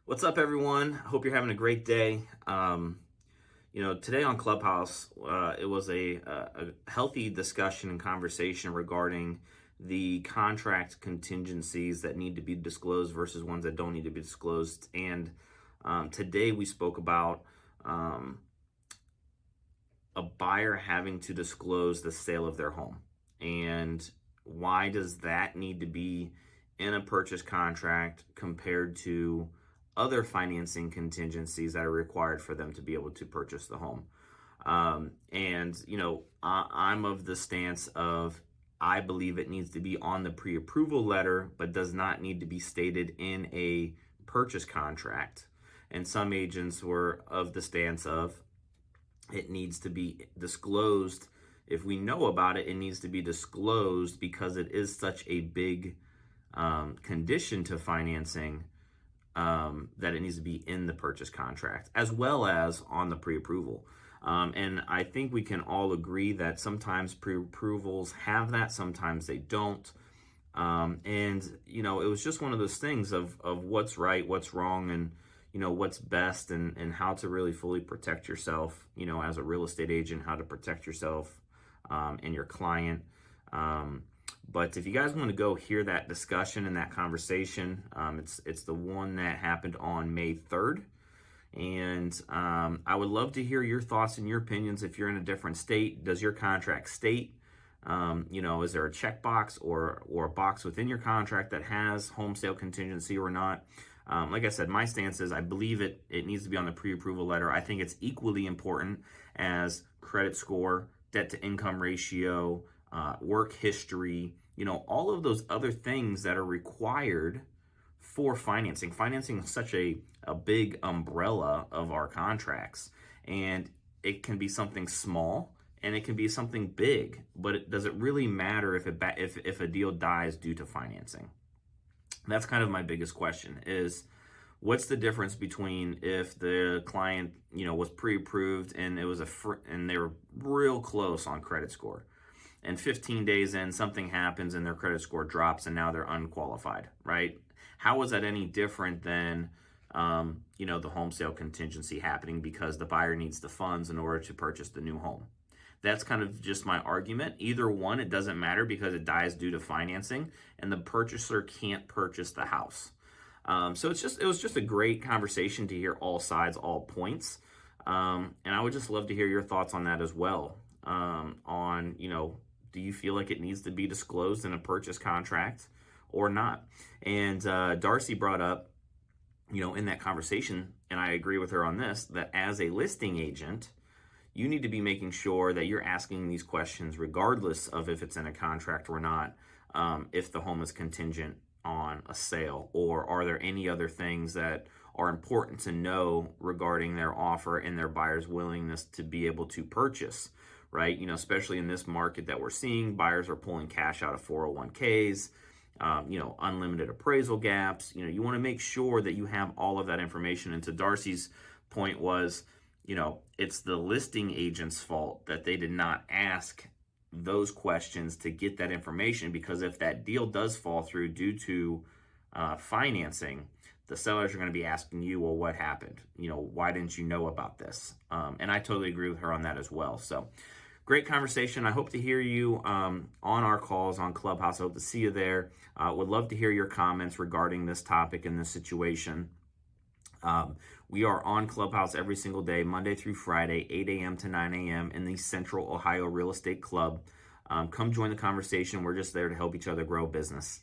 What's up, everyone? Hope you're having a great day. Today on Clubhouse, it was a healthy discussion and conversation regarding the contract contingencies that need to be disclosed versus ones that don't need to be disclosed. And today we spoke about a buyer having to disclose the sale of their home. And why does that need to be in a purchase contract compared to other financing contingencies that are required for them to be able to purchase the home? I'm of the stance of I believe it needs to be on the pre-approval letter, but does not need to be stated in a purchase contract. And some agents were of the stance of it needs to be disclosed. If we know about it, it needs to be disclosed because it is such a big condition to financing that it needs to be in the purchase contract as well as on the pre-approval. And I think we can all agree that sometimes pre-approvals have that, sometimes they don't. It was just one of those things of what's right, what's wrong, and what's best, and how to really fully protect yourself, as a real estate agent, how to protect yourself and your client. But if you guys want to go hear that discussion and that conversation, it's the one that happened on May 3rd. And I would love to hear your thoughts and your opinions. If you're in a different state, does your contract state, is there a checkbox or a box within your contract that has home sale contingency or not? Like I said, my stance is I believe it needs to be on the pre-approval letter. I think it's equally important as credit score, debt to income ratio, work history, all of those other things that are required for financing. Financing is such a big umbrella of our contracts, and it can be something small and it can be something big, but does it really matter if a deal dies due to financing? That's kind of my biggest question is, what's the difference between if the client, was pre-approved and it was and they were real close on credit score, and 15 days in something happens and their credit score drops and now they're unqualified, right? How is that any different than the home sale contingency happening because the buyer needs the funds in order to purchase the new home? That's kind of just my argument. Either one, it doesn't matter because it dies due to financing and the purchaser can't purchase the house. So it was just a great conversation to hear all sides, all points. And I would just love to hear your thoughts on that as well. Do you feel like it needs to be disclosed in a purchase contract or not? And Darcy brought up, in that conversation, and I agree with her on this, that as a listing agent, you need to be making sure that you're asking these questions regardless of if it's in a contract or not, if the home is contingent on a sale, or are there any other things that are important to know regarding their offer and their buyer's willingness to be able to purchase, right? Especially in this market that we're seeing, buyers are pulling cash out of 401ks, unlimited appraisal gaps. You want to make sure that you have all of that information. And to Darcy's point was, it's the listing agent's fault that they did not ask those questions to get that information, because if that deal does fall through due to financing, the sellers are going to be asking you, well, what happened? Why didn't you know about this? And I totally agree with her on that as well. So great conversation. I hope to hear you on our calls on Clubhouse. I hope to see you there. Would love to hear your comments regarding this topic and this situation. We are on Clubhouse every single day, Monday through Friday, 8 a.m. to 9 a.m. in the Central Ohio Real Estate Club. Come join the conversation. We're just there to help each other grow business.